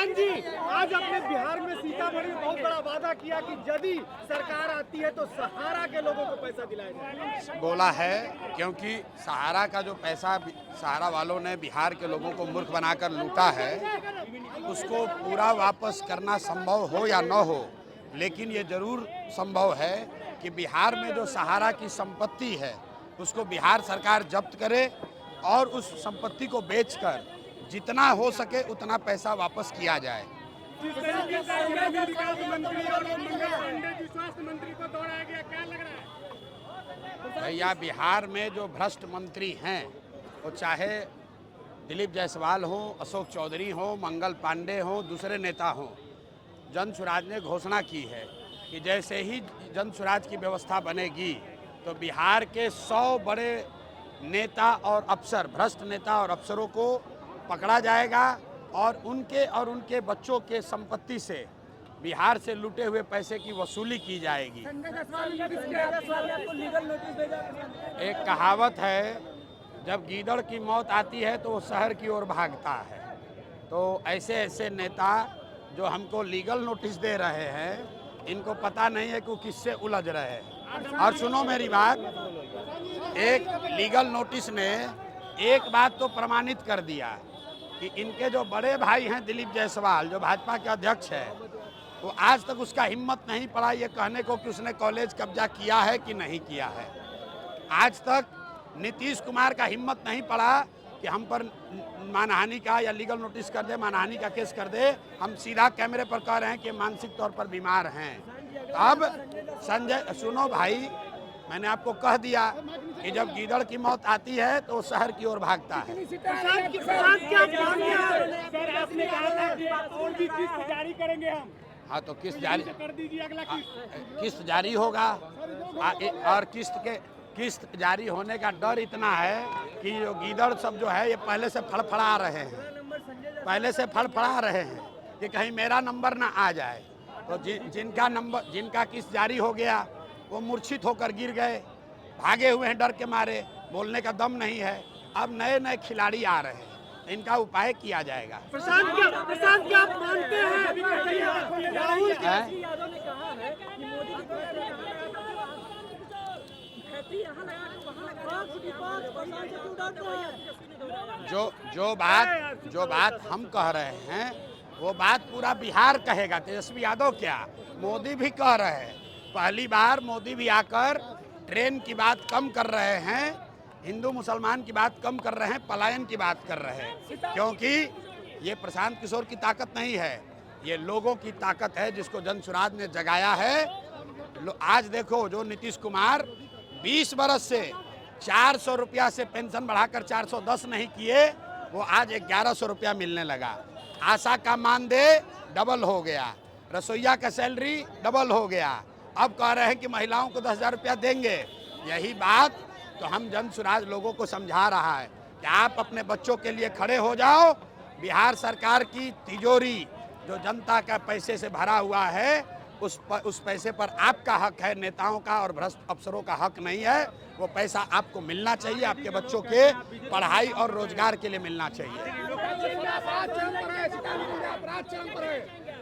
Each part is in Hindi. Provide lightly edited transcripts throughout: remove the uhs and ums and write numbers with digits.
प्रशांत जी, आज अपने बिहार में सीतामढ़ी में बहुत बड़ा वादा किया कि यदि सरकार आती है तो सहारा के लोगों को पैसा दिलाया जाएगा। बोला है, क्योंकि सहारा का जो पैसा सहारा वालों ने बिहार के लोगों को मूर्ख बनाकर लूटा है, उसको पूरा वापस करना संभव हो या न हो, लेकिन ये जरूर संभव है कि बिहार में जो सहारा की संपत्ति है उसको बिहार सरकार जब्त करे और उस संपत्ति को बेचकर जितना हो सके उतना पैसा वापस किया जाए। भैया, बिहार में जो भ्रष्ट मंत्री हैं, वो चाहे दिलीप जायसवाल हो, अशोक चौधरी हो, मंगल पांडे हो, दूसरे नेता हो, जन सुराज ने घोषणा की है कि जैसे ही जन सुराज की व्यवस्था बनेगी तो बिहार के 100 बड़े नेता और अफसर, भ्रष्ट नेता और अफसरों को पकड़ा जाएगा और उनके बच्चों के संपत्ति से बिहार से लूटे हुए पैसे की वसूली की जाएगी। एक कहावत है, जब गीदड़ की मौत आती है तो वो शहर की ओर भागता है। तो ऐसे ऐसे नेता जो हमको लीगल नोटिस दे रहे हैं, इनको पता नहीं है कि वो किससे उलझ रहे हैं। और सुनो मेरी बात, एक लीगल नोटिस ने एक बात तो प्रमाणित कर दिया कि इनके जो बड़े भाई हैं दिलीप जायसवाल, जो भाजपा के अध्यक्ष है, वो आज तक उसका हिम्मत नहीं पड़ा ये कहने को कि उसने कॉलेज कब्जा किया है कि नहीं किया है। आज तक नीतीश कुमार का हिम्मत नहीं पड़ा कि हम पर मानहानि का या लीगल नोटिस कर दे, मानहानि का केस कर दे। हम सीधा कैमरे पर कह रहे हैं कि मानसिक तौर पर बीमार हैं। अब संजय, सुनो भाई, मैंने आपको कह दिया कि जब गीदड़ की मौत आती है तो शहर की ओर भागता है। जारी करेंगे हम। हाँ, तो किस्त जारी कर दीजिए, अगला किस्त जारी होगा। और किस्त जारी होने का डर इतना है कि जो गीदड़ सब जो है ये पहले से फड़फड़ा रहे हैं कि कहीं मेरा नंबर ना आ जाए। तो जिनका किस्त जारी हो गया वो मूर्छित होकर गिर गए, भागे हुए हैं डर के मारे, बोलने का दम नहीं है। अब नए नए खिलाड़ी आ रहे हैं, इनका उपाय किया जाएगा। प्रशांत क्या आप मानते हैं राहुल यादव ने कहा है कि मोदी जो बात हम कह रहे हैं वो बात पूरा बिहार कहेगा। तेजस्वी यादव क्या, मोदी भी कह रहे हैं। पहली बार मोदी भी आकर ट्रेन की बात कम कर रहे हैं, हिंदू मुसलमान की बात कम कर रहे हैं, पलायन की बात कर रहे हैं। क्योंकि ये प्रशांत किशोर की ताकत नहीं है, ये लोगों की ताकत है जिसको जन सुराज ने जगाया है। आज देखो, जो नीतीश कुमार 20 बरस से 400 रुपया से पेंशन बढ़ाकर 410 नहीं किए, वो आज 1100 रुपया मिलने लगा। आशा का मानदेय डबल हो गया, रसोईया का सैलरी डबल हो गया। अब कह रहे हैं कि महिलाओं को 10,000 रुपया देंगे। यही बात तो हम जन सुराज लोगों को समझा रहा है कि आप अपने बच्चों के लिए खड़े हो जाओ। बिहार सरकार की तिजोरी जो जनता का पैसे से भरा हुआ है, उस पैसे पर आपका हक है, नेताओं का और भ्रष्ट अफसरों का हक नहीं है। वो पैसा आपको मिलना चाहिए, आपके बच्चों के पढ़ाई और रोजगार के लिए मिलना चाहिए।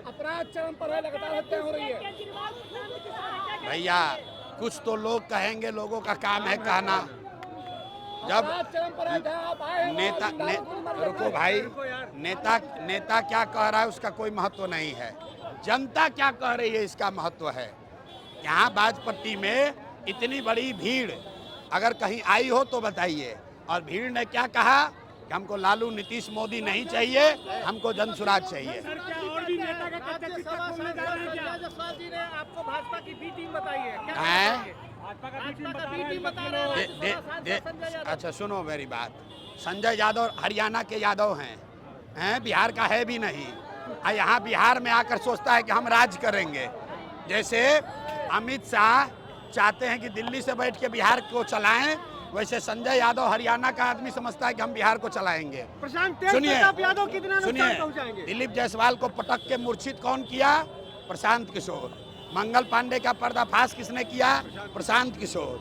अपराध चरम पर है, लगातार हत्या हो रही है। भैया, कुछ तो लोग कहेंगे, लोगों का काम है कहना। जब रुको भाई, नेता क्या कह रहा है उसका कोई महत्व नहीं है, जनता क्या कह रही है इसका महत्व है। यहाँ बाजपट्टी में इतनी बड़ी भीड़ अगर कहीं आई हो तो बताइए। और भीड़ ने क्या कहा कि हमको लालू नीतीश मोदी नहीं चाहिए, हमको जन सुराज चाहिए। आपको भाजपा की बी टीम बताई है। अच्छा सुनो मेरी बात, संजय यादव हरियाणा के यादव हैं, बिहार का है भी नहीं। यहाँ बिहार में आकर सोचता है कि हम राज करेंगे। जैसे अमित शाह चाहते हैं कि दिल्ली से बैठ के बिहार को चलाएं, वैसे संजय यादव हरियाणा का आदमी समझता है कि हम बिहार को चलाएंगे। सुनिए, दिलीप जायसवाल को पटक के मूर्छित कौन किया? प्रशांत किशोर। मंगल पांडे का पर्दाफाश किसने किया? प्रशांत किशोर।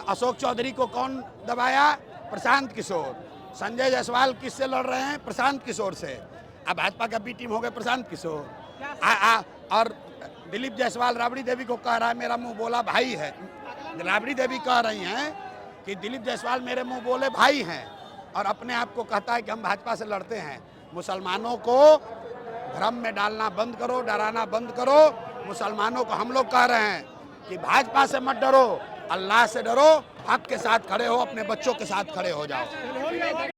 अशोक चौधरी को कौन दबाया? प्रशांत किशोर। संजय जायसवाल किससे लड़ रहे हैं? प्रशांत किशोर से। अब भाजपा का बी टीम हो गए प्रशांत किशोर। और दिलीप जायसवाल राबड़ी देवी को कह रहा है मेरा मुंह बोला भाई है। राबड़ी देवी कह रही हैं कि दिलीप जायसवाल मेरे मुंह बोले भाई हैं, और अपने आप को कहता है कि हम भाजपा से लड़ते हैं। मुसलमानों को भ्रम में डालना बंद करो, डराना बंद करो। मुसलमानों को हम लोग कह रहे हैं कि भाजपा से मत डरो, अल्लाह से डरो, हक के साथ खड़े हो, अपने बच्चों के साथ खड़े हो जाओ।